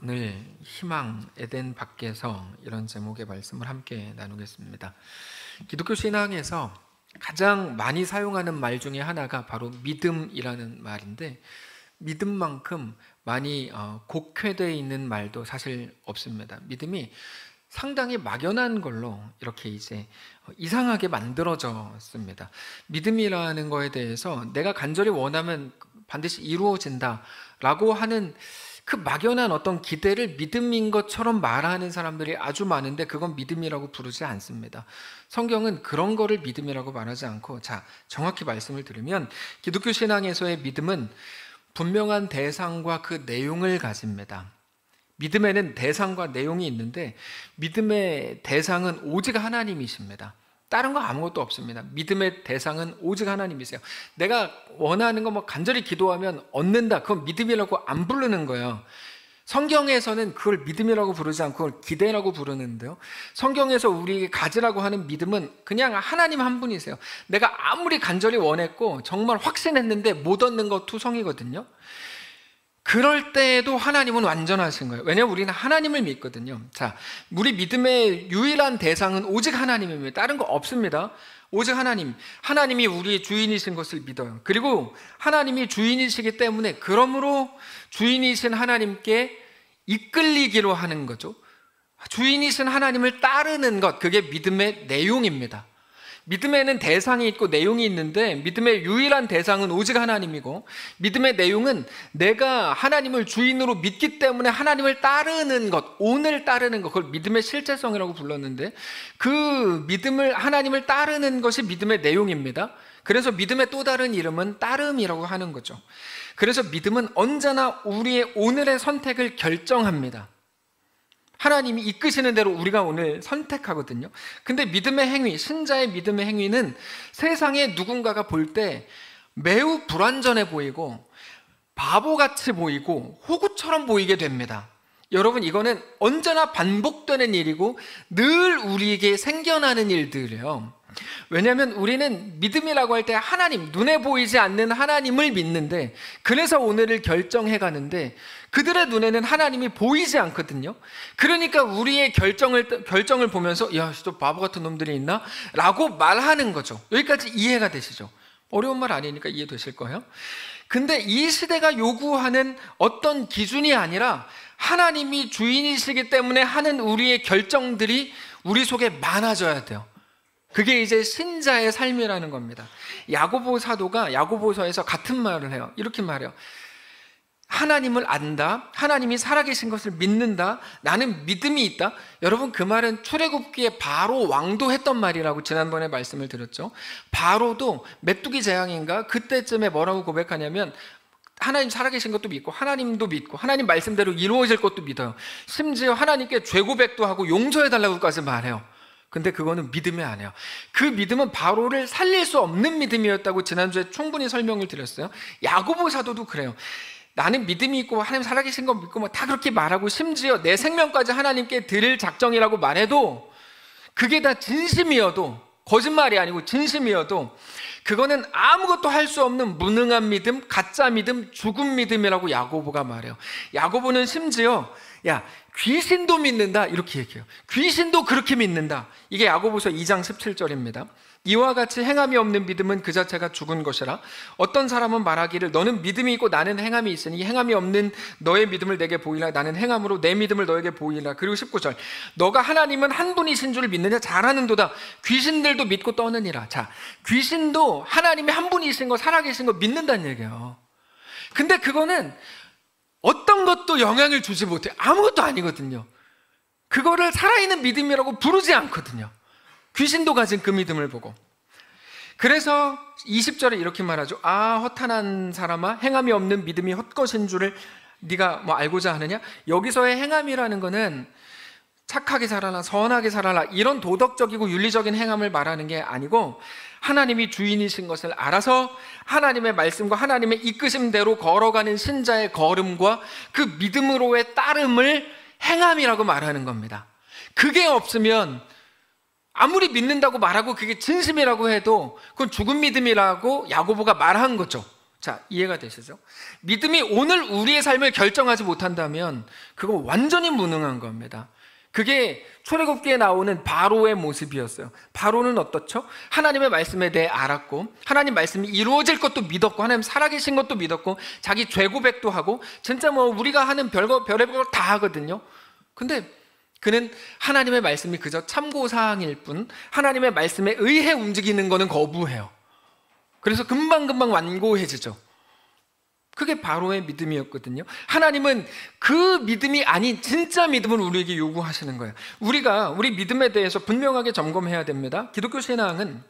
오늘 희망 에덴 밖에서 이런 제목의 말씀을 함께 나누겠습니다. 기독교 신앙에서 가장 많이 사용하는 말 중에 하나가 바로 믿음이라는 말인데, 믿음만큼 많이 곡회되어 있는 말도 사실 없습니다. 믿음이 상당히 막연한 걸로 이렇게 이제 이상하게 만들어졌습니다. 믿음이라는 거에 대해서 내가 간절히 원하면 반드시 이루어진다라고 하는 그 막연한 어떤 기대를 믿음인 것처럼 말하는 사람들이 아주 많은데, 그건 믿음이라고 부르지 않습니다. 성경은 그런 거를 믿음이라고 말하지 않고, 정확히 말씀을 드리면 기독교 신앙에서의 믿음은 분명한 대상과 그 내용을 가집니다. 믿음에는 대상과 내용이 있는데, 믿음의 대상은 오직 하나님이십니다. 다른 거 아무것도 없습니다. 믿음의 대상은 오직 하나님이세요. 내가 원하는 거 간절히 기도하면 얻는다, 그건 믿음이라고 안 부르는 거예요. 성경에서는 그걸 믿음이라고 부르지 않고 그걸 기대라고 부르는데요, 성경에서 우리에게 가지라고 하는 믿음은 그냥 하나님 한 분이세요. 내가 아무리 간절히 원했고 정말 확신했는데 못 얻는 거 투성이거든요. 그럴 때에도 하나님은 완전하신 거예요. 왜냐하면 우리는 하나님을 믿거든요. 우리 믿음의 유일한 대상은 오직 하나님입니다. 다른 거 없습니다. 오직 하나님. 하나님이 우리의 주인이신 것을 믿어요. 그리고 하나님이 주인이시기 때문에, 그러므로 주인이신 하나님께 이끌리기로 하는 거죠. 주인이신 하나님을 따르는 것, 그게 믿음의 내용입니다. 믿음에는 대상이 있고 내용이 있는데, 믿음의 유일한 대상은 오직 하나님이고, 믿음의 내용은 내가 하나님을 주인으로 믿기 때문에 하나님을 따르는 것, 오늘 따르는 것, 그걸 믿음의 실제성이라고 불렀는데, 그 믿음을, 하나님을 따르는 것이 믿음의 내용입니다. 그래서 믿음의 또 다른 이름은 따름이라고 하는 거죠. 그래서 믿음은 언제나 우리의 오늘의 선택을 결정합니다. 하나님이 이끄시는 대로 우리가 오늘 선택하거든요. 근데 믿음의 행위, 신자의 믿음의 행위는 세상에 누군가가 볼 때 매우 불완전해 보이고 바보같이 보이고 호구처럼 보이게 됩니다. 여러분, 이거는 언제나 반복되는 일이고 늘 우리에게 생겨나는 일들이에요. 왜냐하면 우리는 믿음이라고 할 때 하나님, 눈에 보이지 않는 하나님을 믿는데, 그래서 오늘을 결정해 가는데, 그들의 눈에는 하나님이 보이지 않거든요. 그러니까 우리의 결정을 보면서 야, 저 바보 같은 놈들이 있나? 라고 말하는 거죠. 여기까지 이해가 되시죠? 어려운 말 아니니까 이해되실 거예요. 근데 이 시대가 요구하는 어떤 기준이 아니라, 하나님이 주인이시기 때문에 하는 우리의 결정들이 우리 속에 많아져야 돼요. 그게 이제 신자의 삶이라는 겁니다. 야고보 사도가 야고보서에서 같은 말을 해요. 이렇게 말해요. 하나님을 안다, 하나님이 살아계신 것을 믿는다, 나는 믿음이 있다. 여러분, 그 말은 출애굽기에 바로 왕도 했던 말이라고 지난번에 말씀을 드렸죠. 바로도 메뚜기 재앙인가 그때쯤에 뭐라고 고백하냐면, 하나님 살아계신 것도 믿고, 하나님도 믿고, 하나님 말씀대로 이루어질 것도 믿어요. 심지어 하나님께 죄고백도 하고 용서해달라고까지 말해요. 근데 그거는 믿음이 아니에요. 그 믿음은 바로를 살릴 수 없는 믿음이었다고 지난주에 충분히 설명을 드렸어요. 야고보 사도도 그래요. 나는 믿음이 있고 하나님 살아계신 거 믿고 다 그렇게 말하고, 심지어 내 생명까지 하나님께 드릴 작정이라고 말해도, 그게 다 진심이어도, 거짓말이 아니고 진심이어도 그거는 아무것도 할 수 없는 무능한 믿음, 가짜 믿음, 죽은 믿음이라고 야고보가 말해요. 야고보는 심지어 귀신도 믿는다 이렇게 얘기해요. 귀신도 그렇게 믿는다. 이게 야고보서 2장 17절입니다. 이와 같이 행함이 없는 믿음은 그 자체가 죽은 것이라. 어떤 사람은 말하기를 너는 믿음이 있고 나는 행함이 있으니 행함이 없는 너의 믿음을 내게 보이라. 나는 행함으로 내 믿음을 너에게 보이라. 그리고 19절, 너가 하나님은 한 분이신 줄 믿느냐? 잘하는도다. 귀신들도 믿고 떠느니라. 귀신도 하나님이 한 분이신 거, 살아계신 거 믿는다는 얘기예요. 근데 그거는 어떤 것도 영향을 주지 못해요. 아무것도 아니거든요. 그거를 살아있는 믿음이라고 부르지 않거든요. 귀신도 가진 그 믿음을 보고. 그래서 20절에 이렇게 말하죠. 허탄한 사람아, 행함이 없는 믿음이 헛것인 줄을 네가 알고자 하느냐? 여기서의 행함이라는 거는 착하게 살아라, 선하게 살아라, 이런 도덕적이고 윤리적인 행함을 말하는 게 아니고, 하나님이 주인이신 것을 알아서 하나님의 말씀과 하나님의 이끄심대로 걸어가는 신자의 걸음과 그 믿음으로의 따름을 행함이라고 말하는 겁니다. 그게 없으면 아무리 믿는다고 말하고 그게 진심이라고 해도 그건 죽은 믿음이라고 야고보가 말한 거죠. 자, 이해가 되시죠? 믿음이 오늘 우리의 삶을 결정하지 못한다면 그거 완전히 무능한 겁니다. 그게 출애굽기에 나오는 바로의 모습이었어요. 바로는 어떻죠? 하나님의 말씀에 대해 알았고, 하나님 말씀이 이루어질 것도 믿었고, 하나님 살아계신 것도 믿었고, 자기 죄 고백도 하고, 진짜 뭐 우리가 하는 별의별 걸 다 하거든요. 근데 그는 하나님의 말씀이 그저 참고사항일 뿐, 하나님의 말씀에 의해 움직이는 거는 거부해요. 그래서 금방금방 완고해지죠. 그게 바로의 믿음이었거든요. 하나님은 그 믿음이 아닌 진짜 믿음을 우리에게 요구하시는 거예요. 우리가 우리 믿음에 대해서 분명하게 점검해야 됩니다. 기독교 신앙은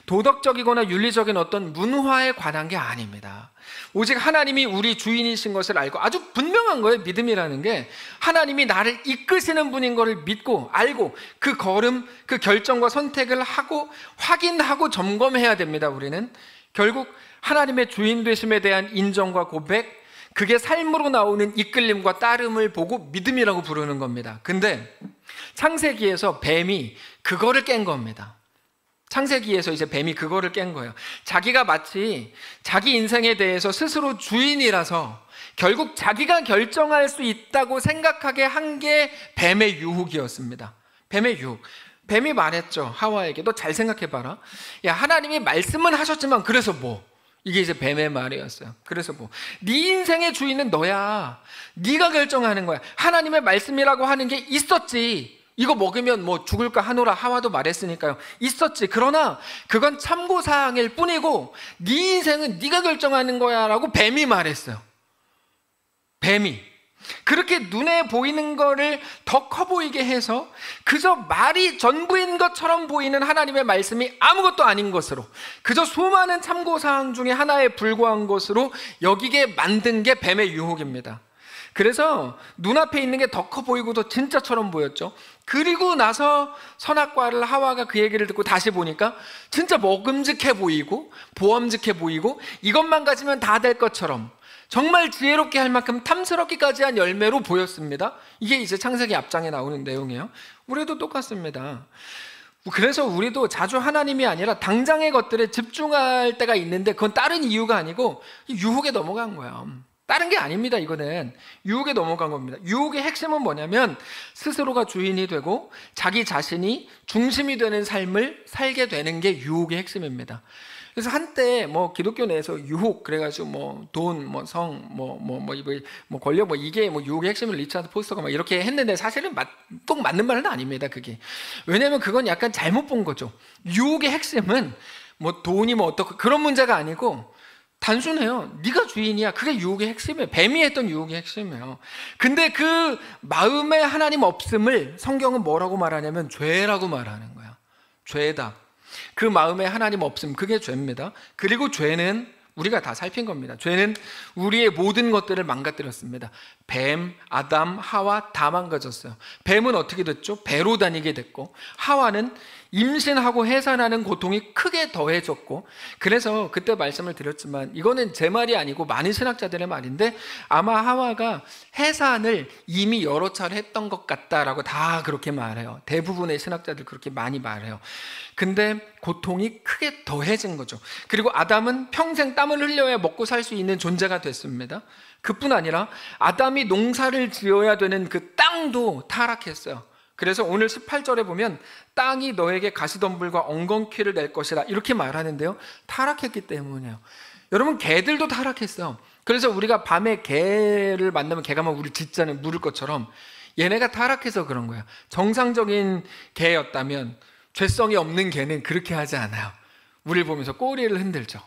도덕적이거나 윤리적인 어떤 문화에 관한 게 아닙니다. 오직 하나님이 우리 주인이신 것을 알고, 아주 분명한 거예요. 믿음이라는 게 하나님이 나를 이끄시는 분인 것을 믿고 알고, 그 걸음, 그 결정과 선택을 하고 확인하고 점검해야 됩니다. 우리는 결국 하나님의 주인 되심에 대한 인정과 고백, 그게 삶으로 나오는 이끌림과 따름을 보고 믿음이라고 부르는 겁니다. 근데 창세기에서 뱀이 그거를 깬 겁니다. 창세기에서 이제 뱀이 그거를 깬 거예요. 자기가 마치 자기 인생에 대해서 스스로 주인이라서 결국 자기가 결정할 수 있다고 생각하게 한 게 뱀의 유혹이었습니다. 뱀의 유혹. 뱀이 말했죠. 하와에게, 너 잘 생각해봐라. 야, 하나님이 말씀은 하셨지만 그래서 뭐? 이게 이제 뱀의 말이었어요. 그래서 뭐? 네 인생의 주인은 너야. 네가 결정하는 거야. 하나님의 말씀이라고 하는 게 있었지. 이거 먹으면 뭐 죽을까 하노라 하와도 말했으니까요. 있었지. 그러나 그건 참고사항일 뿐이고 네 인생은 네가 결정하는 거야 라고 뱀이 말했어요. 뱀이. 그렇게 눈에 보이는 거를 더 커 보이게 해서 그저 말이 전부인 것처럼 보이는 하나님의 말씀이 아무것도 아닌 것으로, 그저 수많은 참고사항 중에 하나에 불과한 것으로 여기게 만든 게 뱀의 유혹입니다. 그래서 눈앞에 있는 게 더 커 보이고도 진짜처럼 보였죠. 그리고 나서 선악과를 하와가 그 얘기를 듣고 다시 보니까 진짜 먹음직해 보이고 보암직해 보이고 이것만 가지면 다 될 것처럼 정말 지혜롭게 할 만큼 탐스럽기까지 한 열매로 보였습니다. 이게 이제 창세기 앞장에 나오는 내용이에요. 우리도 똑같습니다. 그래서 우리도 자주 하나님이 아니라 당장의 것들에 집중할 때가 있는데 그건 다른 이유가 아니고 유혹에 넘어간 거예요. 다른 게 아닙니다. 이거는 유혹에 넘어간 겁니다. 유혹의 핵심은 뭐냐면 스스로가 주인이 되고 자기 자신이 중심이 되는 삶을 살게 되는 게 유혹의 핵심입니다. 그래서 한때 뭐 기독교 내에서 유혹 그래가지고 뭐 돈, 뭐 성, 뭐 권력 뭐 이게 뭐 유혹의 핵심을 리차드 포스터가 막 이렇게 했는데 사실은 꼭 맞는 말은 아닙니다. 그게 왜냐하면 그건 약간 잘못 본 거죠. 유혹의 핵심은 뭐 돈이 뭐 어떻고 그런 문제가 아니고 단순해요. 네가 주인이야. 그게 유혹의 핵심이에요. 뱀이 했던 유혹의 핵심이에요. 근데 그 마음에 하나님 없음을 성경은 뭐라고 말하냐면 죄라고 말하는 거야. 죄다. 그 마음에 하나님 없음, 그게 죄입니다. 그리고 죄는 우리가 다 살핀 겁니다. 죄는 우리의 모든 것들을 망가뜨렸습니다. 뱀, 아담, 하와 다 망가졌어요. 뱀은 어떻게 됐죠? 배로 다니게 됐고, 하와는 임신하고 해산하는 고통이 크게 더해졌고, 그래서 그때 말씀을 드렸지만 이거는 제 말이 아니고 많은 신학자들의 말인데 아마 하와가 해산을 이미 여러 차례 했던 것 같다라고 다 그렇게 말해요. 대부분의 신학자들 그렇게 많이 말해요. 근데 고통이 크게 더해진 거죠. 그리고 아담은 평생 땀을 흘려야 먹고 살 수 있는 존재가 됐습니다. 그뿐 아니라 아담이 농사를 지어야 되는 그 땅도 타락했어요. 그래서 오늘 18절에 보면 땅이 너에게 가시덤불과 엉겅퀴를 낼 것이라 이렇게 말하는데요. 타락했기 때문이에요. 여러분 개들도 타락했어요. 그래서 우리가 밤에 개를 만나면 개가 막 우리 짖잖아요. 물을 것처럼. 얘네가 타락해서 그런 거예요. 정상적인 개였다면 죄성이 없는 개는 그렇게 하지 않아요. 우리를 보면서 꼬리를 흔들죠.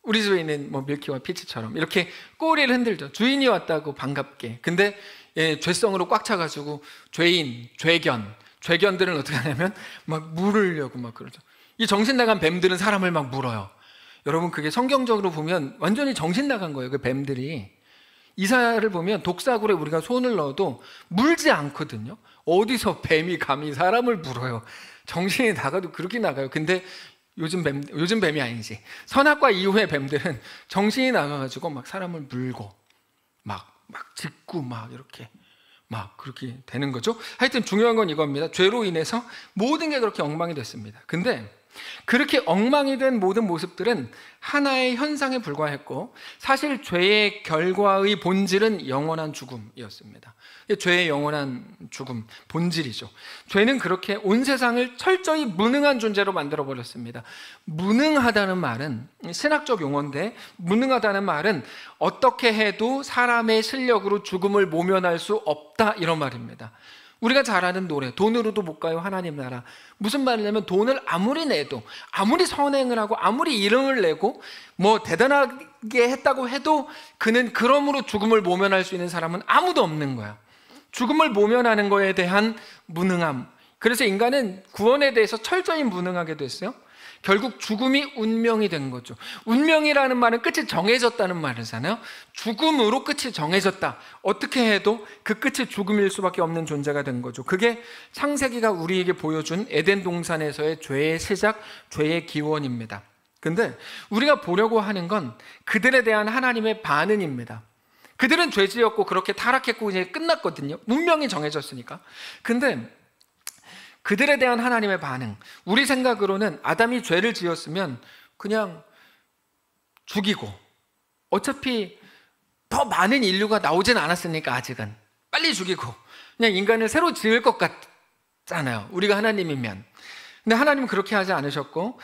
우리 집에 있는 뭐 밀키와 피치처럼 이렇게 꼬리를 흔들죠. 주인이 왔다고 반갑게. 근데 죄성으로 꽉 차가지고 죄인, 죄견들은 어떻게 하냐면 막 물으려고 막 그러죠. 이 정신 나간 뱀들은 사람을 막 물어요. 여러분 그게 성경적으로 보면 완전히 정신 나간 거예요. 그 뱀들이. 이사야를 보면 독사굴에 우리가 손을 넣어도 물지 않거든요. 어디서 뱀이 감히 사람을 물어요. 정신이 나가도 그렇게 나가요. 근데 요즘 뱀이 아니지. 선악과 이후의 뱀들은 정신이 나가가지고 막 사람을 물고 막 짖고 막 이렇게 막 그렇게 되는 거죠. 하여튼 중요한 건 이겁니다. 죄로 인해서 모든 게 그렇게 엉망이 됐습니다. 근데 그렇게 엉망이 된 모든 모습들은 하나의 현상에 불과했고 사실 죄의 결과의 본질은 영원한 죽음이었습니다. 죄의 영원한 죽음, 본질이죠. 죄는 그렇게 온 세상을 철저히 무능한 존재로 만들어버렸습니다. 무능하다는 말은 신학적 용어인데, 무능하다는 말은 어떻게 해도 사람의 실력으로 죽음을 모면할 수 없다, 이런 말입니다. 우리가 잘 아는 노래, 돈으로도 못 가요 하나님 나라. 무슨 말이냐면 돈을 아무리 내도, 아무리 선행을 하고, 아무리 이름을 내고 뭐 대단하게 했다고 해도 그는 그러므로 죽음을 모면할 수 있는 사람은 아무도 없는 거야. 죽음을 모면하는 거에 대한 무능함. 그래서 인간은 구원에 대해서 철저히 무능하게 됐어요. 결국 죽음이 운명이 된 거죠. 운명이라는 말은 끝이 정해졌다는 말이잖아요. 죽음으로 끝이 정해졌다. 어떻게 해도 그 끝이 죽음일 수밖에 없는 존재가 된 거죠. 그게 창세기가 우리에게 보여준 에덴 동산에서의 죄의 시작, 죄의 기원입니다. 근데 우리가 보려고 하는 건 그들에 대한 하나님의 반응입니다. 그들은 죄 지었고 그렇게 타락했고 이제 끝났거든요. 운명이 정해졌으니까. 근데 그들에 대한 하나님의 반응, 우리 생각으로는 아담이 죄를 지었으면 그냥 죽이고, 어차피 더 많은 인류가 나오진 않았으니까 아직은 빨리 죽이고 그냥 인간을 새로 지을 것 같잖아요, 우리가 하나님이면. 근데 하나님은 그렇게 하지 않으셨고,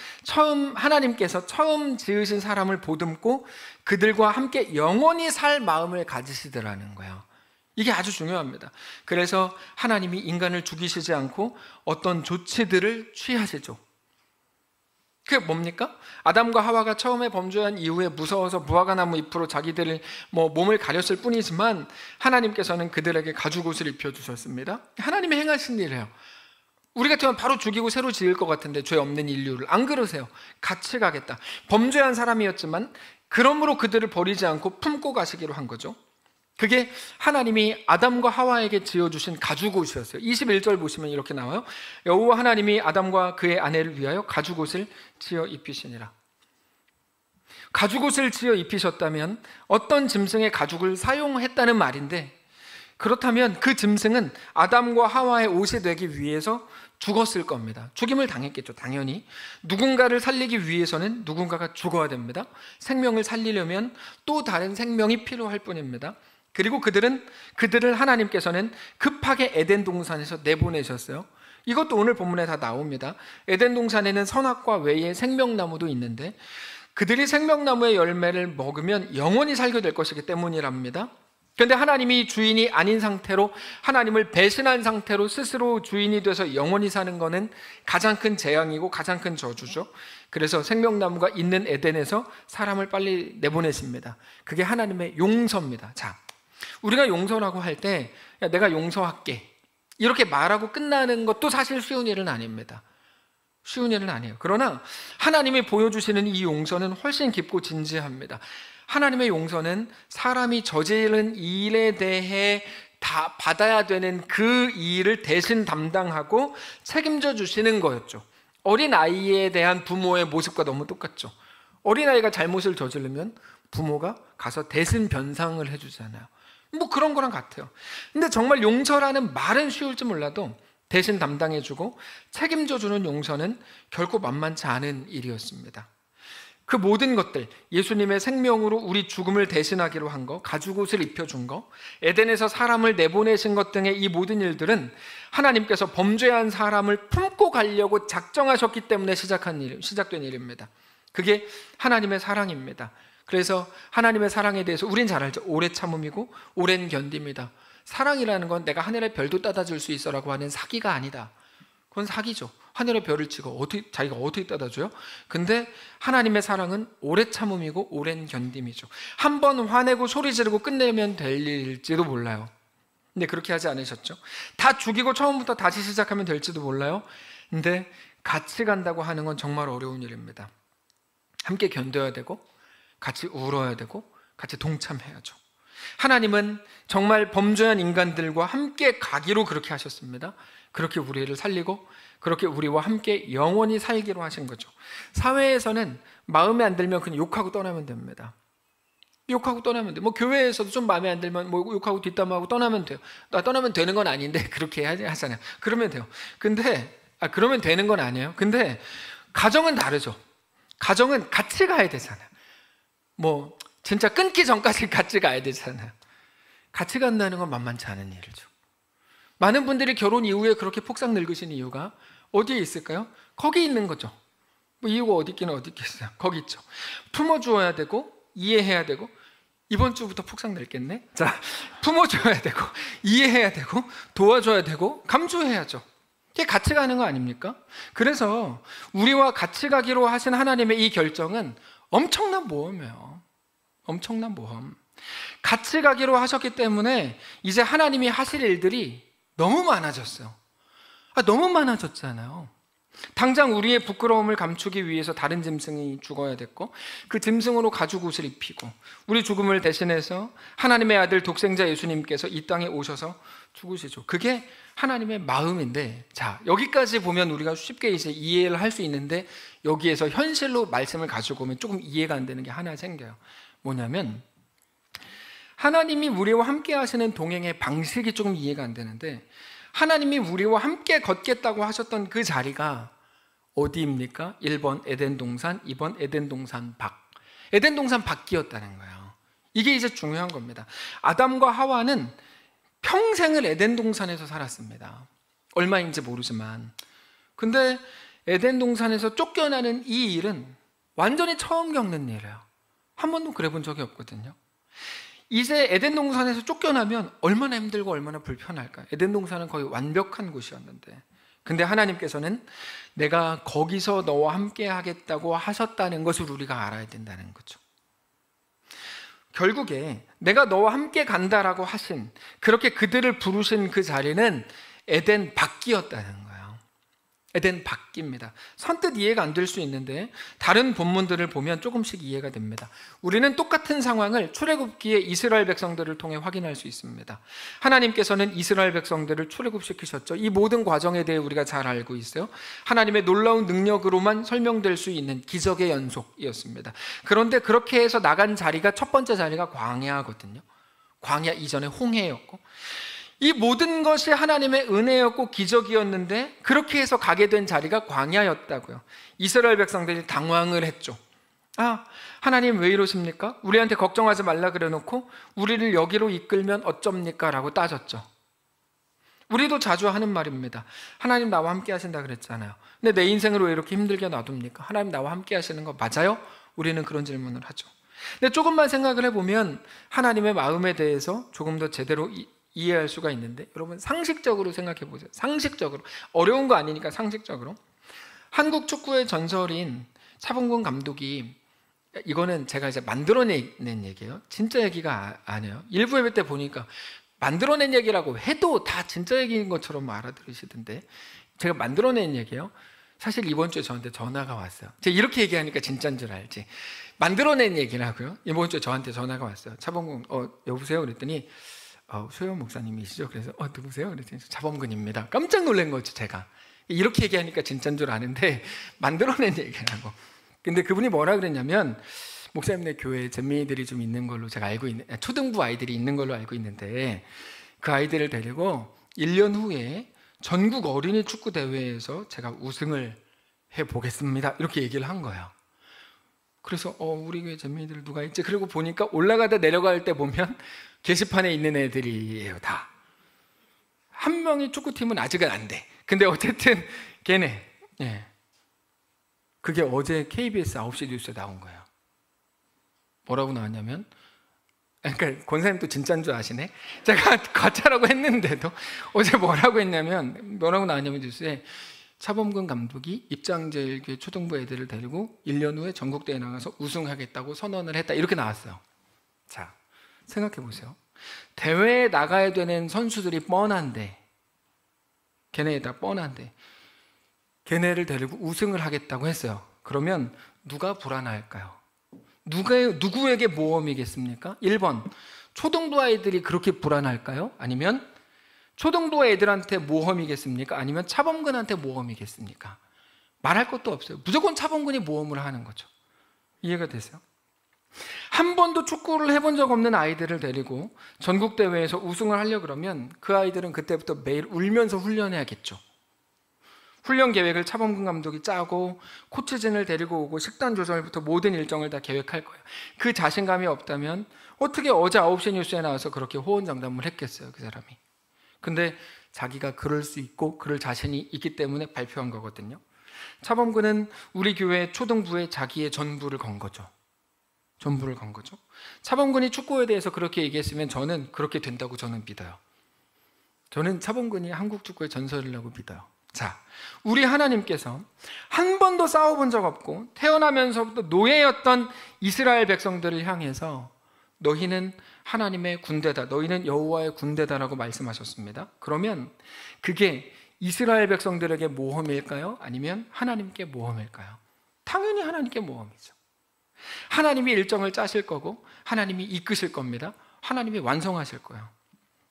하나님께서 처음 지으신 사람을 보듬고 그들과 함께 영원히 살 마음을 가지시더라는 거예요. 이게 아주 중요합니다. 그래서 하나님이 인간을 죽이시지 않고 어떤 조치들을 취하시죠. 그게 뭡니까? 아담과 하와가 처음에 범죄한 이후에 무서워서 무화과나무 잎으로 자기들을 몸을 가렸을 뿐이지만 하나님께서는 그들에게 가죽옷을 입혀주셨습니다. 하나님이 행하신 일이에요. 우리 같으면 바로 죽이고 새로 지을 것 같은데, 죄 없는 인류를. 안 그러세요. 같이 가겠다. 범죄한 사람이었지만 그러므로 그들을 버리지 않고 품고 가시기로 한 거죠. 그게 하나님이 아담과 하와에게 지어주신 가죽옷이었어요. 21절 보시면 이렇게 나와요. 여호와 하나님이 아담과 그의 아내를 위하여 가죽옷을 지어 입히시니라. 가죽옷을 지어 입히셨다면 어떤 짐승의 가죽을 사용했다는 말인데, 그렇다면 그 짐승은 아담과 하와의 옷이 되기 위해서 죽었을 겁니다. 죽임을 당했겠죠, 당연히. 누군가를 살리기 위해서는 누군가가 죽어야 됩니다. 생명을 살리려면 또 다른 생명이 필요할 뿐입니다. 그리고 그들을 하나님께서는 급하게 에덴 동산에서 내보내셨어요. 이것도 오늘 본문에 다 나옵니다. 에덴 동산에는 선악과 외에 생명나무도 있는데 그들이 생명나무의 열매를 먹으면 영원히 살게 될 것이기 때문이랍니다. 그런데 하나님이 주인이 아닌 상태로, 하나님을 배신한 상태로 스스로 주인이 돼서 영원히 사는 것은 가장 큰 재앙이고 가장 큰 저주죠. 그래서 생명나무가 있는 에덴에서 사람을 빨리 내보내십니다. 그게 하나님의 용서입니다. 자, 우리가 용서라고 할 때 내가 용서할게 이렇게 말하고 끝나는 것도 사실 쉬운 일은 아닙니다. 쉬운 일은 아니에요. 그러나 하나님이 보여주시는 이 용서는 훨씬 깊고 진지합니다. 하나님의 용서는 사람이 저지른 일에 대해 다 받아야 되는 그 일을 대신 담당하고 책임져 주시는 거였죠. 어린아이에 대한 부모의 모습과 너무 똑같죠. 어린아이가 잘못을 저지르면 부모가 가서 대신 변상을 해주잖아요. 그런 거랑 같아요. 근데 정말 용서라는 말은 쉬울지 몰라도 대신 담당해주고 책임져주는 용서는 결코 만만치 않은 일이었습니다. 그 모든 것들, 예수님의 생명으로 우리 죽음을 대신하기로 한 거, 가죽옷을 입혀준 거, 에덴에서 사람을 내보내신 것 등의 이 모든 일들은 하나님께서 범죄한 사람을 품고 가려고 작정하셨기 때문에 시작된 일입니다. 그게 하나님의 사랑입니다. 그래서 하나님의 사랑에 대해서 우린 잘 알죠. 오래 참음이고 오랜 견딤이다. 사랑이라는 건 내가 하늘의 별도 따다 줄 수 있어라고 하는 사기가 아니다. 그건 사기죠. 하늘의 별을 치고 자기가 어떻게 따다 줘요? 근데 하나님의 사랑은 오래 참음이고 오랜 견딤이죠. 한 번 화내고 소리 지르고 끝내면 될 일일지도 몰라요. 근데 그렇게 하지 않으셨죠. 다 죽이고 처음부터 다시 시작하면 될지도 몰라요. 근데 같이 간다고 하는 건 정말 어려운 일입니다. 함께 견뎌야 되고 같이 울어야 되고 같이 동참해야죠. 하나님은 정말 범죄한 인간들과 함께 가기로 그렇게 하셨습니다. 그렇게 우리를 살리고 그렇게 우리와 함께 영원히 살기로 하신 거죠. 사회에서는 마음에 안 들면 그냥 욕하고 떠나면 됩니다. 욕하고 떠나면 돼요. 교회에서도 좀 마음에 안 들면 욕하고 뒷담화하고 떠나면 돼요. 떠나면 되는 건 아닌데 그렇게 하잖아요. 그러면 돼요. 근데 그러면 되는 건 아니에요. 근데 가정은 다르죠. 가정은 같이 가야 되잖아요. 뭐 진짜 끊기 전까지 같이 가야 되잖아요. 같이 간다는 건 만만치 않은 일이죠. 많은 분들이 결혼 이후에 그렇게 폭삭 늙으신 이유가 어디에 있을까요? 거기 있는 거죠. 뭐 이유가 어디 있기는 어디 있겠어요. 거기 있죠. 품어주어야 되고 이해해야 되고, 이번 주부터 폭삭 늙겠네. 자, 품어줘야 되고 이해해야 되고 도와줘야 되고 감수해야죠. 이게 같이 가는 거 아닙니까? 그래서 우리와 같이 가기로 하신 하나님의 이 결정은 엄청난 모험이에요. 엄청난 모험. 같이 가기로 하셨기 때문에 이제 하나님이 하실 일들이 너무 많아졌어요. 너무 많아졌잖아요. 당장 우리의 부끄러움을 감추기 위해서 다른 짐승이 죽어야 됐고, 그 짐승으로 가죽 옷을 입히고, 우리 죽음을 대신해서 하나님의 아들 독생자 예수님께서 이 땅에 오셔서 죽으시죠. 그게 하나님의 마음인데, 자, 여기까지 보면 우리가 쉽게 이제 이해를 할 수 있는데, 여기에서 현실로 말씀을 가지고 오면 조금 이해가 안 되는 게 하나 생겨요. 뭐냐면 하나님이 우리와 함께 하시는 동행의 방식이 조금 이해가 안 되는데, 하나님이 우리와 함께 걷겠다고 하셨던 그 자리가 어디입니까? 1번 에덴 동산, 2번 에덴 동산 밖. 에덴 동산 밖이었다는 거예요. 이게 이제 중요한 겁니다. 아담과 하와는 평생을 에덴 동산에서 살았습니다. 얼마인지 모르지만. 근데 에덴 동산에서 쫓겨나는 이 일은 완전히 처음 겪는 일이에요. 한 번도 그래 본 적이 없거든요. 이제 에덴 동산에서 쫓겨나면 얼마나 힘들고 얼마나 불편할까. 에덴 동산은 거의 완벽한 곳이었는데, 근데 하나님께서는 내가 거기서 너와 함께 하겠다고 하셨다는 것을 우리가 알아야 된다는 거죠. 결국에 내가 너와 함께 간다라고 하신, 그렇게 그들을 부르신 그 자리는 에덴 밖이었다는 거예요. 에덴 밖입니다. 선뜻 이해가 안 될 수 있는데 다른 본문들을 보면 조금씩 이해가 됩니다. 우리는 똑같은 상황을 출애굽기의 이스라엘 백성들을 통해 확인할 수 있습니다. 하나님께서는 이스라엘 백성들을 출애굽시키셨죠. 이 모든 과정에 대해 우리가 잘 알고 있어요. 하나님의 놀라운 능력으로만 설명될 수 있는 기적의 연속이었습니다. 그런데 그렇게 해서 나간 자리가, 첫 번째 자리가 광야거든요. 광야 이전에 홍해였고, 이 모든 것이 하나님의 은혜였고 기적이었는데 그렇게 해서 가게 된 자리가 광야였다고요. 이스라엘 백성들이 당황을 했죠. 하나님 왜 이러십니까? 우리한테 걱정하지 말라 그래놓고 우리를 여기로 이끌면 어쩝니까? 라고 따졌죠. 우리도 자주 하는 말입니다. 하나님 나와 함께 하신다 그랬잖아요. 근데 내 인생을 왜 이렇게 힘들게 놔둡니까? 하나님 나와 함께 하시는 거 맞아요? 우리는 그런 질문을 하죠. 근데 조금만 생각을 해보면 하나님의 마음에 대해서 조금 더 제대로 이해할 수가 있는데, 여러분 상식적으로 생각해 보세요. 상식적으로, 어려운 거 아니니까 상식적으로. 한국 축구의 전설인 차범근 감독이, 이거는 제가 이제 만들어낸 얘기예요. 진짜 얘기가 아니에요. 일부 예배 때 보니까 만들어낸 얘기라고 해도 다 진짜 얘기인 것처럼 알아들으시던데, 제가 만들어낸 얘기예요. 사실 이번 주에 저한테 전화가 왔어요. 제가 이렇게 얘기하니까 진짜인 줄 알지. 만들어낸 얘기라고요. 이번 주에 저한테 전화가 왔어요. 차범근 여보세요? 그랬더니 소영 목사님이시죠? 그래서 누구세요? 그랬더니 차범근입니다. 깜짝 놀란 거죠, 제가. 이렇게 얘기하니까 진짜인 줄 아는데 만들어낸 얘기라고. 근데 그분이 뭐라 그랬냐면, 목사님네 교회에 잼민이들이 좀 있는 걸로 제가 알고 있는, 초등부 아이들이 있는 걸로 알고 있는데, 그 아이들을 데리고 1년 후에 전국 어린이 축구 대회에서 제가 우승을 해보겠습니다. 이렇게 얘기를 한 거예요. 그래서 우리 교회 잼민이들 누가 있지? 그리고 보니까 올라가다 내려갈 때 보면 게시판에 있는 애들이에요. 다. 한 명이 축구팀은 아직은 안 돼. 근데 어쨌든 걔네. 그게 어제 KBS 9시 뉴스에 나온 거예요. 뭐라고 나왔냐면, 그러니까 권사님도 진짜인 줄 아시네. 제가 가짜라고 했는데도 어제 뭐라고 나왔냐면 뉴스에, 차범근 감독이 입장제일교회 초등부 애들을 데리고 1년 후에 전국대회 나가서 우승하겠다고 선언을 했다. 이렇게 나왔어요. 자, 생각해 보세요. 대회에 나가야 되는 선수들이 뻔한데, 걔네를 데리고 우승을 하겠다고 했어요. 그러면 누가 불안할까요? 누구에게 모험이겠습니까? 1번, 초등부 아이들이 그렇게 불안할까요? 아니면 초등부 애들한테 모험이겠습니까? 아니면 차범근한테 모험이겠습니까? 말할 것도 없어요. 무조건 차범근이 모험을 하는 거죠. 이해가 되세요? 한 번도 축구를 해본 적 없는 아이들을 데리고 전국대회에서 우승을 하려고 그러면 그 아이들은 그때부터 매일 울면서 훈련해야겠죠. 훈련 계획을 차범근 감독이 짜고 코치진을 데리고 오고 식단 조절부터 모든 일정을 다 계획할 거예요. 그 자신감이 없다면 어떻게 어제 9시 뉴스에 나와서 그렇게 호언장담을 했겠어요, 그 사람이. 근데 자기가 그럴 수 있고 그럴 자신이 있기 때문에 발표한 거거든요. 차범근은 우리 교회 초등부에 자기의 전부를 건 거죠. 전부를 건 거죠. 차범근이 축구에 대해서 그렇게 얘기했으면 저는 그렇게 된다고 저는 믿어요. 저는 차범근이 한국 축구의 전설이라고 믿어요. 자, 우리 하나님께서 한 번도 싸워본 적 없고 태어나면서부터 노예였던 이스라엘 백성들을 향해서 너희는 하나님의 군대다, 너희는 여호와의 군대다라고 말씀하셨습니다. 그러면 그게 이스라엘 백성들에게 모험일까요? 아니면 하나님께 모험일까요? 당연히 하나님께 모험이죠. 하나님이 일정을 짜실 거고 하나님이 이끄실 겁니다. 하나님이 완성하실 거예요.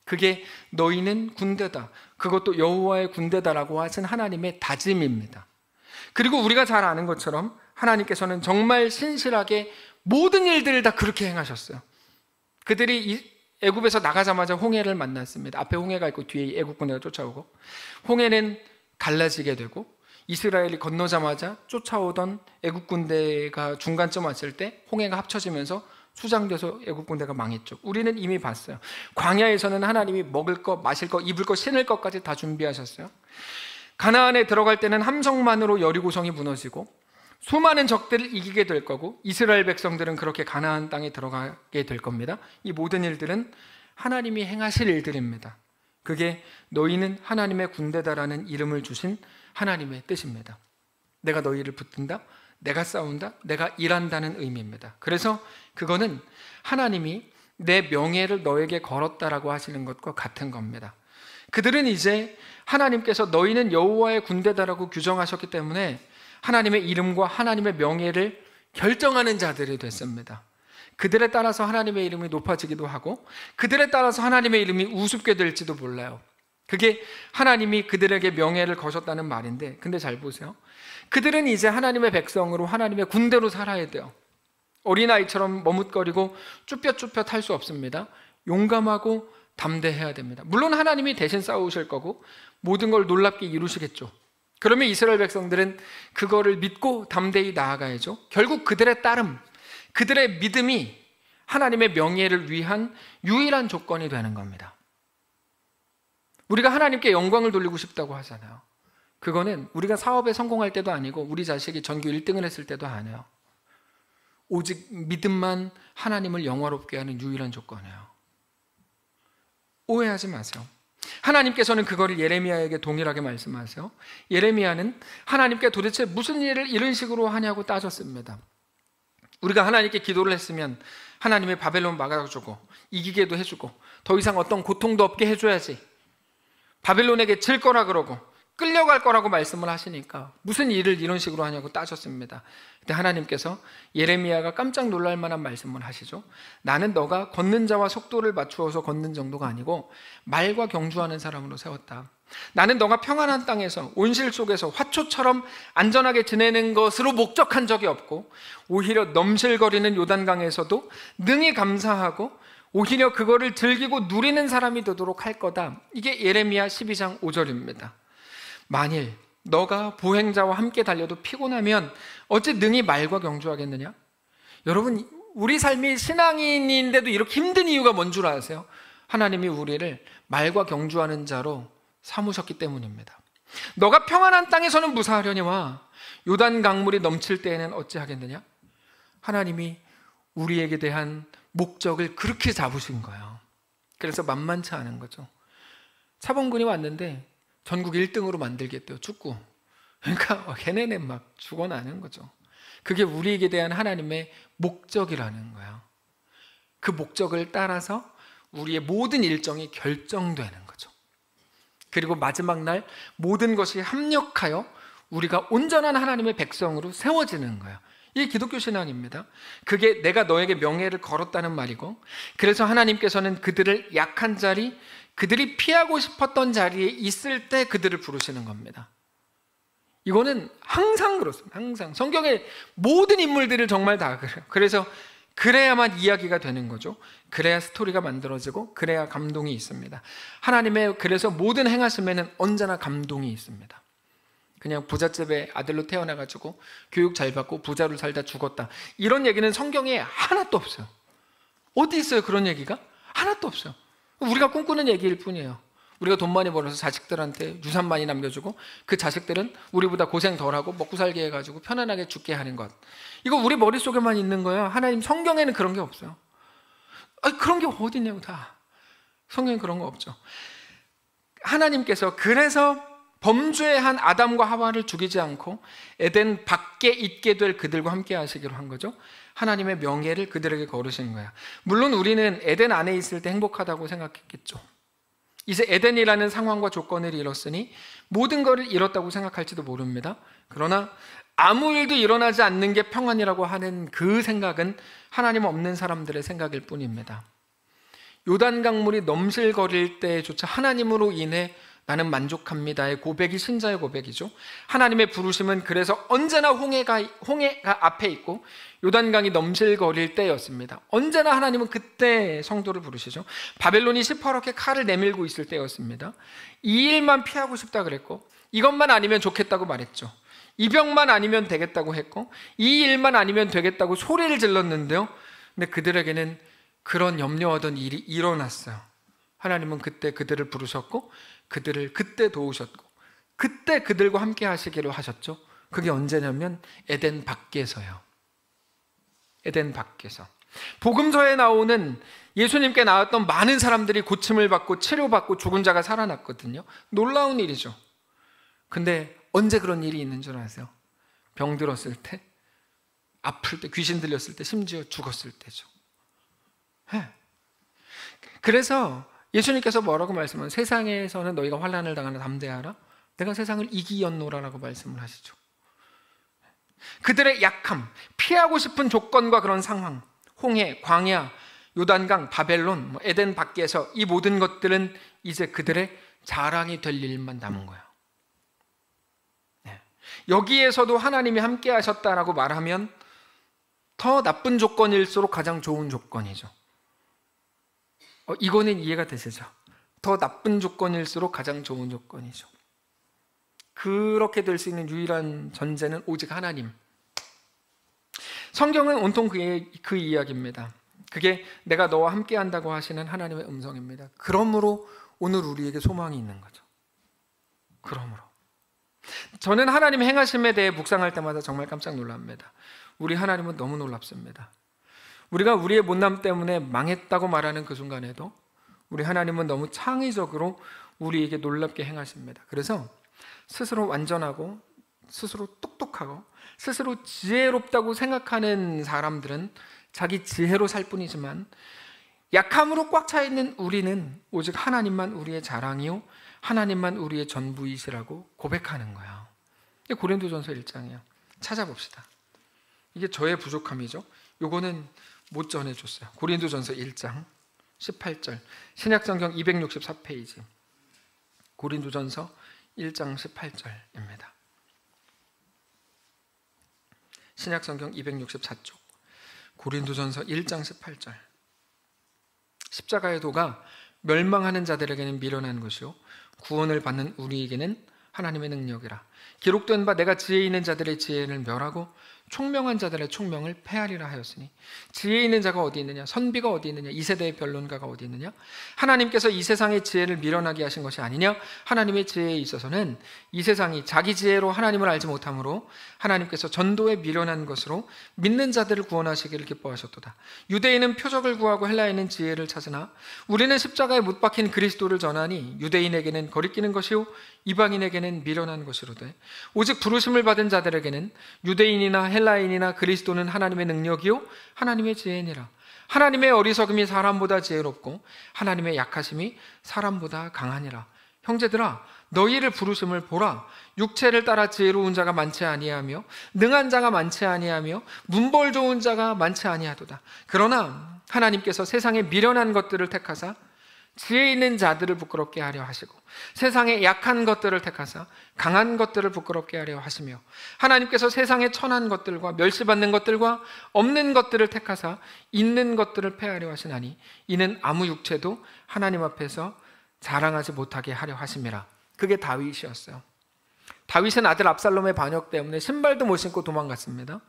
그게 너희는 군대다, 그것도 여호와의 군대다라고 하신 하나님의 다짐입니다. 그리고 우리가 잘 아는 것처럼 하나님께서는 정말 신실하게 모든 일들을 다 그렇게 행하셨어요. 그들이 애굽에서 나가자마자 홍해를 만났습니다. 앞에 홍해가 있고 뒤에 애굽 군대가 쫓아오고, 홍해는 갈라지게 되고 이스라엘이 건너자마자 쫓아오던 애굽 군대가 중간쯤 왔을 때 홍해가 합쳐지면서 수장돼서 애굽 군대가 망했죠. 우리는 이미 봤어요. 광야에서는 하나님이 먹을 것, 마실 것, 입을 것, 신을 것까지 다 준비하셨어요. 가나안에 들어갈 때는 함성만으로 여리고성이 무너지고 수많은 적들을 이기게 될 거고, 이스라엘 백성들은 그렇게 가나안 땅에 들어가게 될 겁니다. 이 모든 일들은 하나님이 행하실 일들입니다. 그게 너희는 하나님의 군대다라는 이름을 주신 하나님의 뜻입니다. 내가 너희를 붙든다, 내가 싸운다, 내가 일한다는 의미입니다. 그래서 그거는 하나님이 내 명예를 너에게 걸었다라고 하시는 것과 같은 겁니다. 그들은 이제 하나님께서 너희는 여호와의 군대다라고 규정하셨기 때문에 하나님의 이름과 하나님의 명예를 결정하는 자들이 됐습니다. 그들에 따라서 하나님의 이름이 높아지기도 하고 그들에 따라서 하나님의 이름이 우습게 될지도 몰라요. 그게 하나님이 그들에게 명예를 거셨다는 말인데, 근데 잘 보세요. 그들은 이제 하나님의 백성으로 하나님의 군대로 살아야 돼요. 어린아이처럼 머뭇거리고 쭈뼛쭈뼛 할 수 없습니다. 용감하고 담대해야 됩니다. 물론 하나님이 대신 싸우실 거고 모든 걸 놀랍게 이루시겠죠. 그러면 이스라엘 백성들은 그거를 믿고 담대히 나아가야죠. 결국 그들의 따름, 그들의 믿음이 하나님의 명예를 위한 유일한 조건이 되는 겁니다. 우리가 하나님께 영광을 돌리고 싶다고 하잖아요. 그거는 우리가 사업에 성공할 때도 아니고 우리 자식이 전교 1등을 했을 때도 아니에요. 오직 믿음만 하나님을 영화롭게 하는 유일한 조건이에요. 오해하지 마세요. 하나님께서는 그거를 예레미야에게 동일하게 말씀하세요. 예레미야는 하나님께 도대체 무슨 일을 이런 식으로 하냐고 따졌습니다. 우리가 하나님께 기도를 했으면 하나님의 바벨론 막아주고 이기게도 해주고 더 이상 어떤 고통도 없게 해줘야지, 바벨론에게 질 거라 그러고 끌려갈 거라고 말씀을 하시니까 무슨 일을 이런 식으로 하냐고 따졌습니다. 그때 하나님께서 예레미야가 깜짝 놀랄 만한 말씀을 하시죠. 나는 너가 걷는 자와 속도를 맞추어서 걷는 정도가 아니고 말과 경주하는 사람으로 세웠다. 나는 너가 평안한 땅에서 온실 속에서 화초처럼 안전하게 지내는 것으로 목적한 적이 없고 오히려 넘실거리는 요단강에서도 능히 감사하고 오히려 그거를 즐기고 누리는 사람이 되도록 할 거다. 이게 예레미야 12장 5절입니다. 만일 너가 보행자와 함께 달려도 피곤하면 어찌 능히 말과 경주하겠느냐? 여러분, 우리 삶이 신앙인인데도 이렇게 힘든 이유가 뭔 줄 아세요? 하나님이 우리를 말과 경주하는 자로 삼으셨기 때문입니다. 너가 평안한 땅에서는 무사하려니와 요단 강물이 넘칠 때에는 어찌하겠느냐? 하나님이 우리에게 대한 목적을 그렇게 잡으신 거예요. 그래서 만만치 않은 거죠. 차범근이 왔는데 전국 1등으로 만들겠대요, 축구. 그러니까 걔네는 막 죽어나는 거죠. 그게 우리에게 대한 하나님의 목적이라는 거예요. 그 목적을 따라서 우리의 모든 일정이 결정되는 거죠. 그리고 마지막 날 모든 것이 합력하여 우리가 온전한 하나님의 백성으로 세워지는 거예요. 이게 기독교 신앙입니다. 그게 내가 너에게 명예를 걸었다는 말이고, 그래서 하나님께서는 그들을 약한 자리, 그들이 피하고 싶었던 자리에 있을 때 그들을 부르시는 겁니다. 이거는 항상 그렇습니다. 항상 성경의 모든 인물들을 정말 다 그래요. 그래서 그래야만 이야기가 되는 거죠. 그래야 스토리가 만들어지고 그래야 감동이 있습니다. 하나님의 그래서 모든 행하심에는 언제나 감동이 있습니다. 그냥 부잣집의 아들로 태어나가지고 교육 잘 받고 부자로 살다 죽었다. 이런 얘기는 성경에 하나도 없어요. 어디 있어요 그런 얘기가? 하나도 없어요. 우리가 꿈꾸는 얘기일 뿐이에요. 우리가 돈 많이 벌어서 자식들한테 유산 많이 남겨주고 그 자식들은 우리보다 고생 덜하고 먹고 살게 해가지고 편안하게 죽게 하는 것. 이거 우리 머릿속에만 있는 거예요. 하나님 성경에는 그런 게 없어요. 아니, 그런 게 어디 있냐고 다. 성경에 그런 거 없죠. 하나님께서 그래서 범죄한 아담과 하와를 죽이지 않고 에덴 밖에 있게 될 그들과 함께 하시기로 한 거죠. 하나님의 명예를 그들에게 거르신 거야. 물론 우리는 에덴 안에 있을 때 행복하다고 생각했겠죠. 이제 에덴이라는 상황과 조건을 잃었으니 모든 것을 잃었다고 생각할지도 모릅니다. 그러나 아무 일도 일어나지 않는 게 평안이라고 하는 그 생각은 하나님 없는 사람들의 생각일 뿐입니다. 요단 강물이 넘실거릴 때조차 하나님으로 인해 나는 만족합니다의 고백이 신자의 고백이죠. 하나님의 부르심은 그래서 언제나 홍해가 앞에 있고 요단강이 넘실거릴 때였습니다. 언제나 하나님은 그때 성도를 부르시죠. 바벨론이 시퍼렇게 칼을 내밀고 있을 때였습니다. 이 일만 피하고 싶다 그랬고 이것만 아니면 좋겠다고 말했죠. 이 병만 아니면 되겠다고 했고 이 일만 아니면 되겠다고 소리를 질렀는데요. 근데 그들에게는 그런 염려하던 일이 일어났어요. 하나님은 그때 그들을 부르셨고 그들을 그때 도우셨고 그때 그들과 함께 하시기로 하셨죠. 그게 언제냐면 에덴 밖에서요. 에덴 밖에서. 복음서에 나오는 예수님께 나왔던 많은 사람들이 고침을 받고 치료받고 죽은 자가 살아났거든요. 놀라운 일이죠. 근데 언제 그런 일이 있는 줄 아세요? 병 들었을 때, 아플 때, 귀신 들렸을 때, 심지어 죽었을 때죠. 그래서 예수님께서 뭐라고 말씀하세요? 세상에서는 너희가 환난을 당하나 담대하라. 내가 세상을 이기었노라라고 말씀을 하시죠. 그들의 약함, 피하고 싶은 조건과 그런 상황, 홍해, 광야, 요단강, 바벨론, 에덴 밖에서 이 모든 것들은 이제 그들의 자랑이 될 일만 남은 거예요. 여기에서도 하나님이 함께 하셨다라고 말하면 더 나쁜 조건일수록 가장 좋은 조건이죠. 이거는 이해가 되시죠? 더 나쁜 조건일수록 가장 좋은 조건이죠. 그렇게 될 수 있는 유일한 전제는 오직 하나님. 성경은 온통 그 이야기입니다. 그게 내가 너와 함께 한다고 하시는 하나님의 음성입니다. 그러므로 오늘 우리에게 소망이 있는 거죠. 그러므로 저는 하나님 행하심에 대해 묵상할 때마다 정말 깜짝 놀랍니다. 우리 하나님은 너무 놀랍습니다. 우리가 우리의 못남 때문에 망했다고 말하는 그 순간에도 우리 하나님은 너무 창의적으로 우리에게 놀랍게 행하십니다. 그래서 스스로 완전하고 스스로 똑똑하고 스스로 지혜롭다고 생각하는 사람들은 자기 지혜로 살 뿐이지만 약함으로 꽉 차 있는 우리는 오직 하나님만 우리의 자랑이요 하나님만 우리의 전부이시라고 고백하는 거예요. 이게 고린도전서 1장이에요. 찾아봅시다. 이게 저의 부족함이죠. 요거는 못 전해줬어요. 고린도전서 1장 18절 신약성경 264페이지 고린도전서 1장 18절입니다. 신약성경 264쪽 고린도전서 1장 18절 십자가의 도가 멸망하는 자들에게는 미련한 것이요 구원을 받는 우리에게는 하나님의 능력이라. 기록된 바 내가 지혜 있는 자들의 지혜를 멸하고 총명한 자들의 총명을 폐하리라 하였으니 지혜 있는 자가 어디 있느냐 선비가 어디 있느냐 이 세대의 변론가가 어디 있느냐 하나님께서 이 세상의 지혜를 미련하게 하신 것이 아니냐 하나님의 지혜에 있어서는 이 세상이 자기 지혜로 하나님을 알지 못하므로 하나님께서 전도에 미련한 것으로 믿는 자들을 구원하시기를 기뻐하셨도다. 유대인은 표적을 구하고 헬라인은 지혜를 찾으나 우리는 십자가에 못 박힌 그리스도를 전하니 유대인에게는 거리끼는 것이요 이방인에게는 미련한 것이로되 오직 부르심을 받은 자들에게는 유대인이나 헬라인이나 그리스도는 하나님의 능력이요 하나님의 지혜니라. 하나님의 어리석음이 사람보다 지혜롭고 하나님의 약하심이 사람보다 강하니라. 형제들아 너희를 부르심을 보라. 육체를 따라 지혜로운 자가 많지 아니하며 능한 자가 많지 아니하며 문벌 좋은 자가 많지 아니하도다. 그러나 하나님께서 세상에 미련한 것들을 택하사 지혜 있는 자들을 부끄럽게 하려 하시고 세상에 약한 것들을 택하사 강한 것들을 부끄럽게 하려 하시며 하나님께서 세상에 천한 것들과 멸시받는 것들과 없는 것들을 택하사 있는 것들을 폐하려 하시나니 이는 아무 육체도 하나님 앞에서 자랑하지 못하게 하려 하심이라. 그게 다윗이었어요. 다윗은 아들 압살롬의 반역 때문에 신발도 못 신고 도망갔습니다.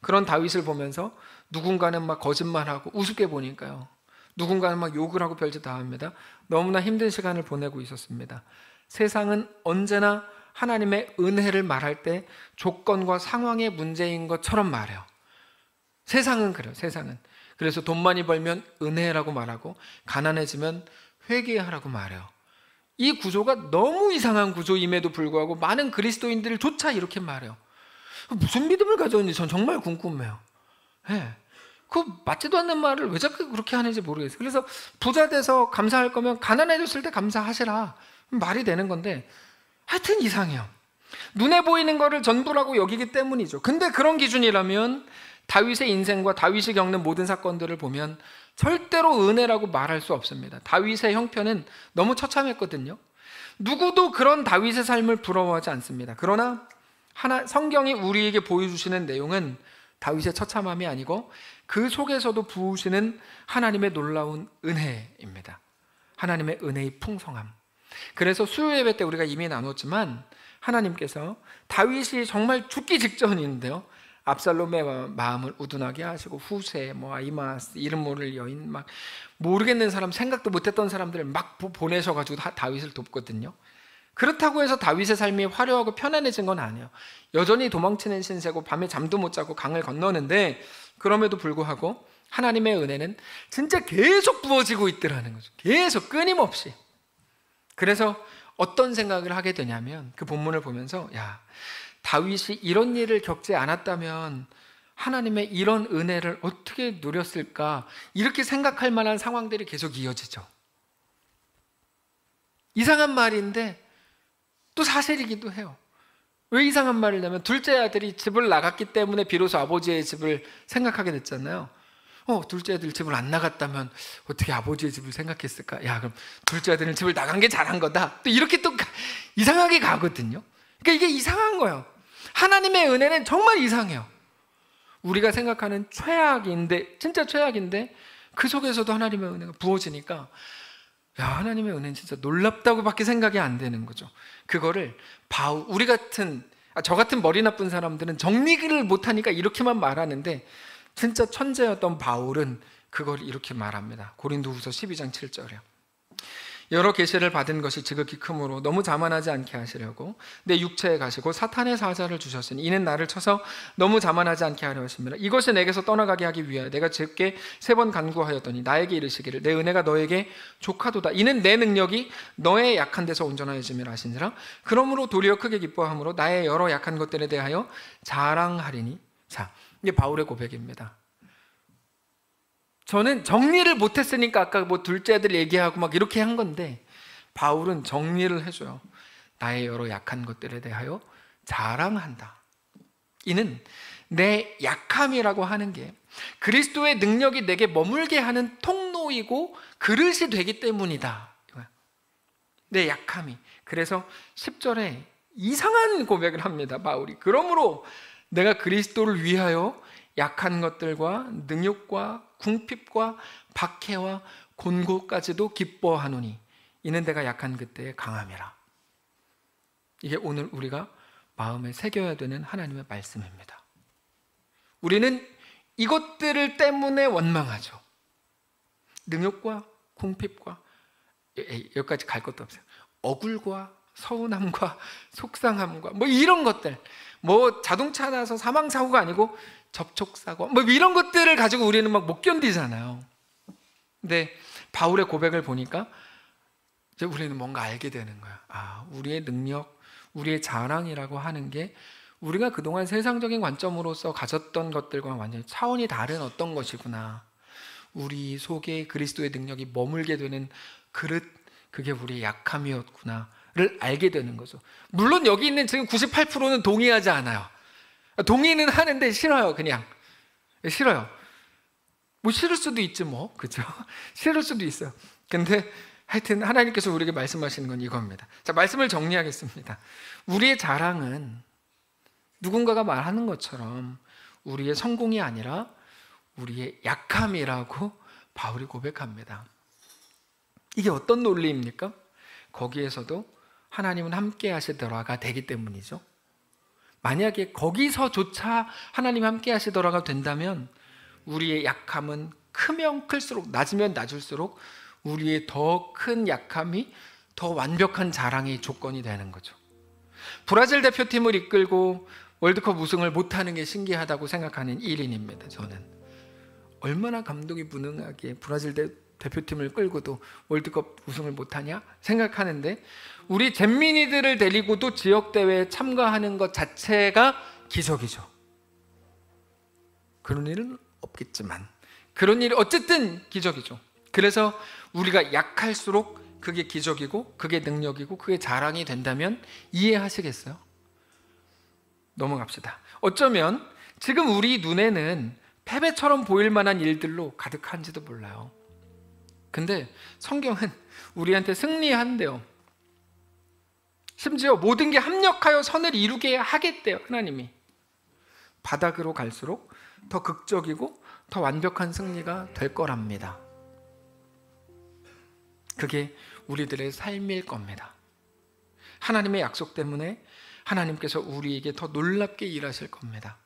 그런 다윗을 보면서 누군가는 막 거짓말하고 우습게 보니까요, 누군가는 막 욕을 하고 별짓 다 합니다. 너무나 힘든 시간을 보내고 있었습니다. 세상은 언제나 하나님의 은혜를 말할 때 조건과 상황의 문제인 것처럼 말해요. 세상은 그래요. 세상은. 그래서 돈 많이 벌면 은혜라고 말하고 가난해지면 회개하라고 말해요. 이 구조가 너무 이상한 구조임에도 불구하고 많은 그리스도인들조차 이렇게 말해요. 무슨 믿음을 가졌는지 전 정말 궁금해요. 네. 그 맞지도 않는 말을 왜 자꾸 그렇게 하는지 모르겠어요. 그래서 부자 돼서 감사할 거면 가난해졌을 때 감사하시라, 말이 되는 건데 하여튼 이상해요. 눈에 보이는 거를 전부라고 여기기 때문이죠. 근데 그런 기준이라면 다윗의 인생과 다윗이 겪는 모든 사건들을 보면 절대로 은혜라고 말할 수 없습니다. 다윗의 형편은 너무 처참했거든요. 누구도 그런 다윗의 삶을 부러워하지 않습니다. 그러나 성경이 우리에게 보여주시는 내용은 다윗의 처참함이 아니고 그 속에서도 부으시는 하나님의 놀라운 은혜입니다. 하나님의 은혜의 풍성함. 그래서 수요 예배 때 우리가 이미 나눴지만 하나님께서 다윗이 정말 죽기 직전인데요, 압살롬의 마음을 우둔하게 하시고 후세, 아이마스, 이름 모를 여인, 막 모르겠는 사람, 생각도 못했던 사람들을 막 보내셔가지고 다윗을 돕거든요. 그렇다고 해서 다윗의 삶이 화려하고 편안해진 건 아니에요. 여전히 도망치는 신세고 밤에 잠도 못 자고 강을 건너는데 그럼에도 불구하고 하나님의 은혜는 진짜 계속 부어지고 있더라는 거죠. 계속 끊임없이. 그래서 어떤 생각을 하게 되냐면 그 본문을 보면서 다윗이 이런 일을 겪지 않았다면 하나님의 이런 은혜를 어떻게 누렸을까, 이렇게 생각할 만한 상황들이 계속 이어지죠. 이상한 말인데 또 사실이기도 해요. 왜 이상한 말을 하냐면 둘째 아들이 집을 나갔기 때문에 비로소 아버지의 집을 생각하게 됐잖아요. 둘째 아들 집을 안 나갔다면 어떻게 아버지의 집을 생각했을까? 그럼 둘째 아들은 집을 나간 게 잘한 거다, 또 이렇게 또 이상하게 가거든요. 그러니까 이게 이상한 거예요. 하나님의 은혜는 정말 이상해요. 우리가 생각하는 최악인데, 진짜 최악인데 그 속에서도 하나님의 은혜가 부어지니까 하나님의 은혜는 진짜 놀랍다고밖에 생각이 안 되는 거죠. 그거를 우리 같은, 저 같은 머리 나쁜 사람들은 정리를 못하니까 이렇게만 말하는데, 진짜 천재였던 바울은 그걸 이렇게 말합니다. 고린도후서 12장 7절이요. 여러 계시를 받은 것이 지극히 크므로 너무 자만하지 않게 하시려고 내 육체에 가시고 사탄의 사자를 주셨으니 이는 나를 쳐서 너무 자만하지 않게 하려 하십니다. 이것이 내게서 떠나가게 하기 위하여 내가 주께 3번 간구하였더니 나에게 이르시기를 내 은혜가 너에게 족하도다. 이는 내 능력이 너의 약한 데서 온전하여짐이라 하시니라. 그러므로 도리어 크게 기뻐함으로 나의 여러 약한 것들에 대하여 자랑하리니. 자, 이게 바울의 고백입니다. 저는 정리를 못했으니까 아까 둘째 아들 얘기하고 막 이렇게 한 건데, 바울은 정리를 해줘요. 나의 여러 약한 것들에 대하여 자랑한다. 이는 내 약함이라고 하는 게 그리스도의 능력이 내게 머물게 하는 통로이고 그릇이 되기 때문이다. 내 약함이. 그래서 10절에 이상한 고백을 합니다, 바울이. 그러므로 내가 그리스도를 위하여 약한 것들과 능욕과 궁핍과 박해와 곤고까지도 기뻐하노니 이는 내가 약한 그때의 강함이라. 이게 오늘 우리가 마음에 새겨야 되는 하나님의 말씀입니다. 우리는 이것들을 때문에 원망하죠. 능욕과 궁핍과, 여기까지 갈 것도 없어요. 억울과 서운함과 속상함과 이런 것들, 자동차 나서 사망사고가 아니고 접촉사고 이런 것들을 가지고 우리는 막 못 견디잖아요. 근데 바울의 고백을 보니까 이제 우리는 뭔가 알게 되는 거야. 우리의 능력, 우리의 자랑이라고 하는 게 우리가 그동안 세상적인 관점으로서 가졌던 것들과 완전히 차원이 다른 어떤 것이구나. 우리 속에 그리스도의 능력이 머물게 되는 그릇, 그게 우리의 약함이었구나를 알게 되는 거죠. 물론 여기 있는 지금 98%는 동의하지 않아요. 동의는 하는데 싫어요. 그냥 싫어요. 싫을 수도 있지 그죠? 싫을 수도 있어요. 근데 하여튼 하나님께서 우리에게 말씀하시는 건 이겁니다. 자, 말씀을 정리하겠습니다. 우리의 자랑은 누군가가 말하는 것처럼 우리의 성공이 아니라 우리의 약함이라고 바울이 고백합니다. 이게 어떤 논리입니까? 거기에서도 하나님은 함께 하시더라가 되기 때문이죠. 만약에 거기서조차 하나님 함께 하시더라가 된다면 우리의 약함은 크면 클수록, 낮으면 낮을수록 우리의 더 큰 약함이 더 완벽한 자랑의 조건이 되는 거죠. 브라질 대표팀을 이끌고 월드컵 우승을 못하는 게 신기하다고 생각하는 1인입니다. 저는 얼마나 감독이 무능하게 브라질 대표팀을 끌고도 월드컵 우승을 못하냐 생각하는데, 우리 잼민이들을 데리고도 지역대회에 참가하는 것 자체가 기적이죠. 그런 일은 없겠지만 그런 일이 어쨌든 기적이죠. 그래서 우리가 약할수록 그게 기적이고 그게 능력이고 그게 자랑이 된다면 이해하시겠어요? 넘어갑시다. 어쩌면 지금 우리 눈에는 패배처럼 보일 만한 일들로 가득한지도 몰라요. 근데 성경은 우리한테 승리한대요. 심지어 모든 게 합력하여 선을 이루게 하겠대요. 하나님이. 바닥으로 갈수록 더 극적이고 더 완벽한 승리가 될 거랍니다. 그게 우리들의 삶일 겁니다. 하나님의 약속 때문에 하나님께서 우리에게 더 놀랍게 일하실 겁니다.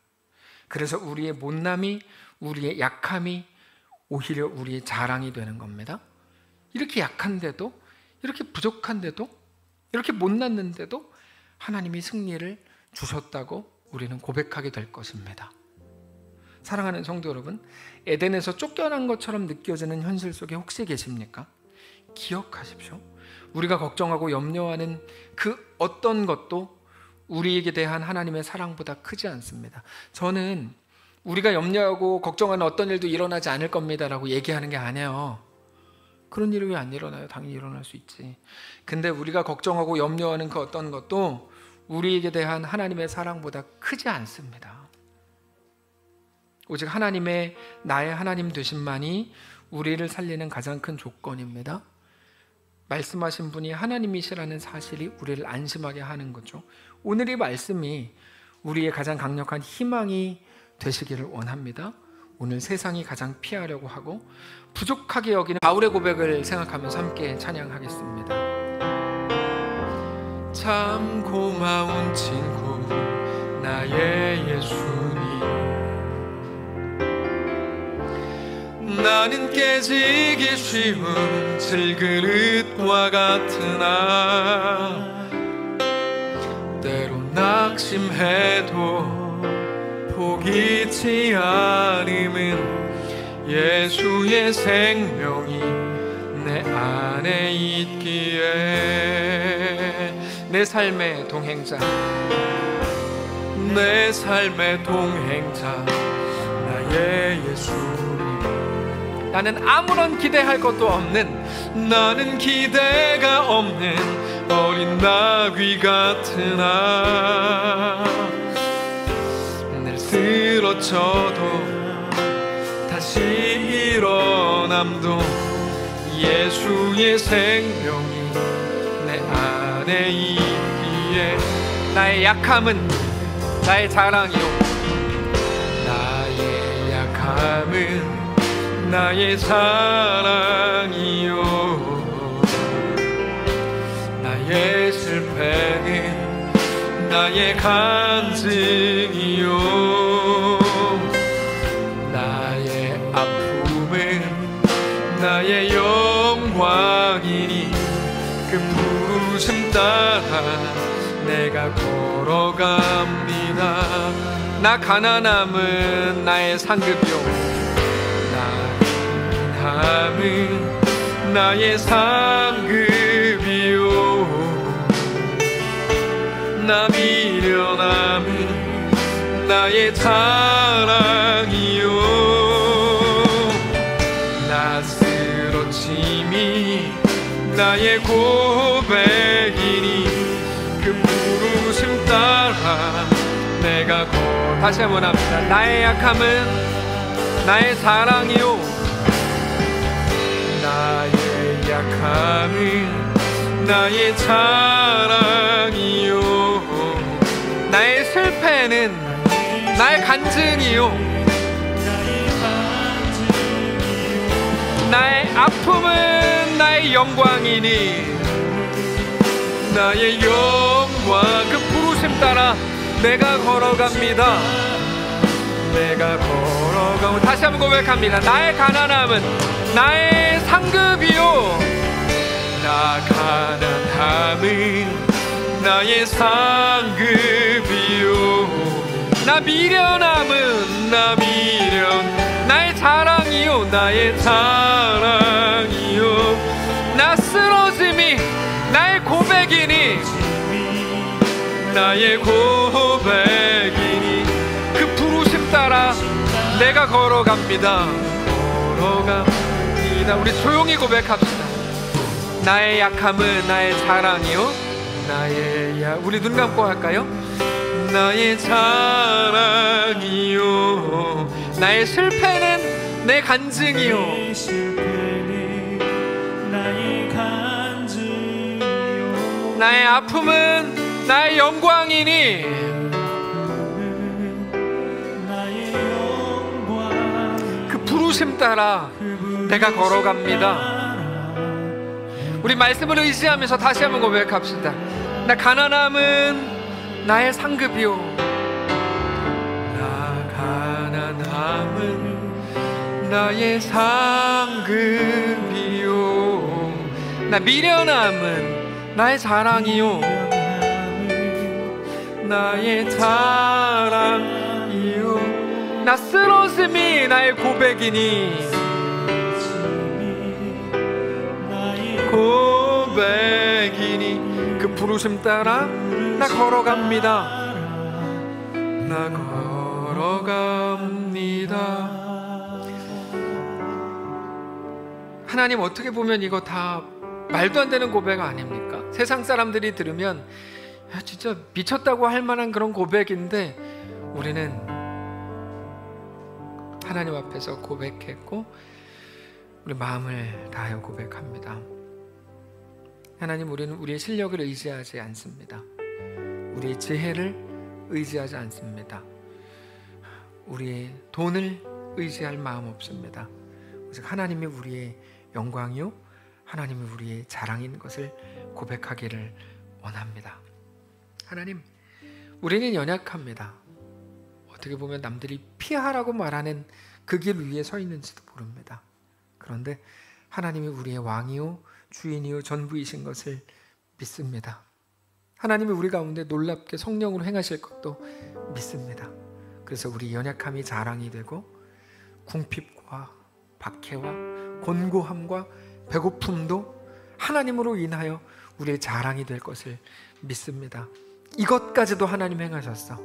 그래서 우리의 못남이, 우리의 약함이 오히려 우리의 자랑이 되는 겁니다. 이렇게 약한데도, 이렇게 부족한데도, 이렇게 못났는데도 하나님이 승리를 주셨다고 우리는 고백하게 될 것입니다. 사랑하는 성도 여러분, 에덴에서 쫓겨난 것처럼 느껴지는 현실 속에 혹시 계십니까? 기억하십시오. 우리가 걱정하고 염려하는 그 어떤 것도 우리에게 대한 하나님의 사랑보다 크지 않습니다. 저는 우리가 염려하고 걱정하는 어떤 일도 일어나지 않을 겁니다라고 얘기하는 게 아니에요. 그런 일이 왜 안 일어나요? 당연히 일어날 수 있지. 근데 우리가 걱정하고 염려하는 그 어떤 것도 우리에게 대한 하나님의 사랑보다 크지 않습니다. 오직 하나님의 나의 하나님 되심만이 우리를 살리는 가장 큰 조건입니다. 말씀하신 분이 하나님이시라는 사실이 우리를 안심하게 하는 거죠. 오늘 이 말씀이 우리의 가장 강력한 희망이 되시기를 원합니다. 오늘 세상이 가장 피하려고 하고 부족하게 여기는 바울의 고백을 생각하면서 함께 찬양하겠습니다. 참 고마운 친구 나의 예수님, 나는 깨지기 쉬운 질그릇과 같으나 때로 낙심해도 포기치 않음은 예수의 생명이 내 안에 있기에 내 삶의 동행자, 내 삶의 동행자 나의 예수님, 나는 아무런 기대할 것도 없는, 나는 기대가 없는 어린 나귀 같으나 늘 쓰러져도 다시 일어남도 예수의 생명이 내 안에 있기에 나의 약함은 나의 자랑이요, 나의 약함은 나의 사랑이요, 나의 실패는 나의 간증이요, 나의 아픔은 나의 영광이니 그 부르심 따라 내가 걸어갑니다. 나 가난함은 나의 상급이요, 남은 나의 상급이요, 나 미련함은 나의 자랑이요, 나 쓰러짐이 나의 고백이니 그 부르심 따라 내가 다시 한번 합니다. 나의 약함은 나의 사랑이요, 나의 약함은 나의 자랑이요, 나의 실패는 나의 간증이요, 나의 아픔은 나의 영광이니 나의 영광. 그 부르심 따라 내가 걸어갑니다. 내가 걸어가고. 다시 한번 고백합니다. 나의 가난함은 나의 상급이요, 나 가난함은 나의 상급이요, 나 미련함은 나 미련 나의 자랑이요, 나의 자랑이요, 나 쓰러짐이 나의 고백이니, 나의 고백이니, 그 부르심 따라 내가 걸어갑니다. 걸어갑니다. 우리 조용히 고백합시다. 나의 약함은 나의 자랑이요, 나의 우리 눈 감고 할까요? 나의 자랑이요, 나의 실패는 내 간증이요, 나의 아픔은 나의 영광이니, 그 부르심 따라 내가 걸어갑니다. 우리 말씀을 의지하면서 다시 한번 고백합시다. 나 가난함은 나의 상급이요, 나 가난함은 나의 상급이요, 나 미련함은 나의 자랑이요, 나의 자랑이요, 나 쓰러짐이 나의 고백이니, 고백이니, 그 부르심 따라 나 걸어갑니다. 나 걸어갑니다. 하나님, 어떻게 보면 이거 다 말도 안 되는 고백 아닙니까? 세상 사람들이 들으면 야, 진짜 미쳤다고 할 만한 그런 고백인데, 우리는 하나님 앞에서 고백했고 우리 마음을 다하여 고백합니다. 하나님, 우리는 우리의 실력을 의지하지 않습니다. 우리의 지혜를 의지하지 않습니다. 우리의 돈을 의지할 마음 없습니다. 오직 하나님이 우리의 영광이요, 하나님이 우리의 자랑인 것을 고백하기를 원합니다. 하나님, 우리는 연약합니다. 어떻게 보면 남들이 피하라고 말하는 그 길 위에 서 있는지도 모릅니다. 그런데 하나님이 우리의 왕이요, 주인이요, 전부이신 것을 믿습니다. 하나님이 우리 가운데 놀랍게 성령으로 행하실 것도 믿습니다. 그래서 우리 연약함이 자랑이 되고, 궁핍과 박해와 곤고함과 배고픔도 하나님으로 인하여 우리의 자랑이 될 것을 믿습니다. 이것까지도 하나님 행하셨어.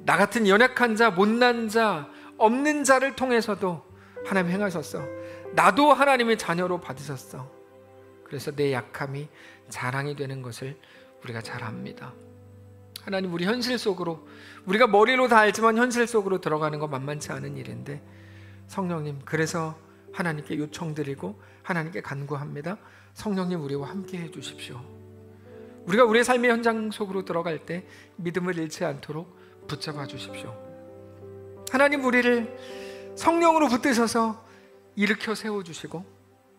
나 같은 연약한 자, 못난 자, 없는 자를 통해서도 하나님 행하셨어. 나도 하나님의 자녀로 받으셨어. 그래서 내 약함이 자랑이 되는 것을 우리가 잘 압니다. 하나님, 우리 현실 속으로, 우리가 머리로 다 알지만 현실 속으로 들어가는 건 만만치 않은 일인데, 성령님, 그래서 하나님께 요청드리고 하나님께 간구합니다. 성령님, 우리와 함께 해주십시오. 우리가 우리의 삶의 현장 속으로 들어갈 때 믿음을 잃지 않도록 붙잡아 주십시오. 하나님, 우리를 성령으로 붙드셔서 일으켜 세워주시고,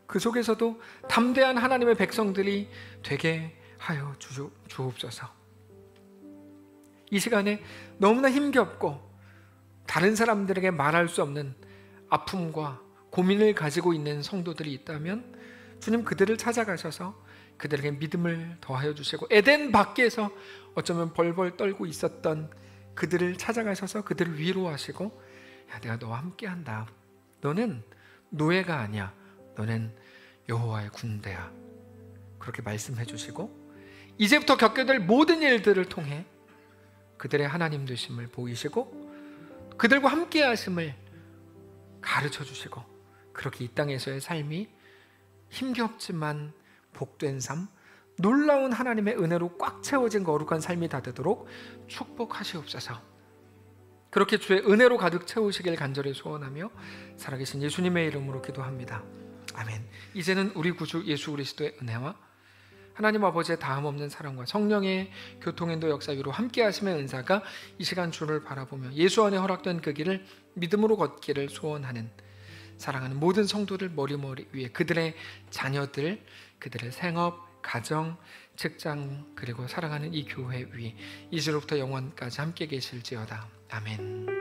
그 속에서도 담대한 하나님의 백성들이 되게 하여 주옵소서. 이 시간에 너무나 힘겹고 다른 사람들에게 말할 수 없는 아픔과 고민을 가지고 있는 성도들이 있다면, 주님, 그들을 찾아가셔서 그들에게 믿음을 더하여 주시고, 에덴 밖에서 어쩌면 벌벌 떨고 있었던 그들을 찾아가셔서 그들을 위로하시고, 야, 내가 너와 함께한다. 너는 노예가 아니야. 너는 여호와의 군대야. 그렇게 말씀해 주시고, 이제부터 겪게 될 모든 일들을 통해 그들의 하나님 되심을 보이시고, 그들과 함께 하심을 가르쳐 주시고, 그렇게 이 땅에서의 삶이 힘겹지만 복된 삶, 놀라운 하나님의 은혜로 꽉 채워진 거룩한 삶이 다 되도록 축복하시옵소서. 그렇게 주의 은혜로 가득 채우시길 간절히 소원하며 살아계신 예수님의 이름으로 기도합니다. 아멘. 이제는 우리 구주 예수 그리스도의 은혜와 하나님 아버지의 다함없는 사랑과 성령의 교통인도 역사 위로 함께 하심의 은사가 이 시간 주를 바라보며 예수 안에 허락된 그 길을 믿음으로 걷기를 소원하는, 사랑하는 모든 성도들 머리머리 위에, 그들의 자녀들, 그들의 생업, 가정, 직장 그리고 사랑하는 이 교회 위 이제로부터 영원까지 함께 계실지어다. 아멘.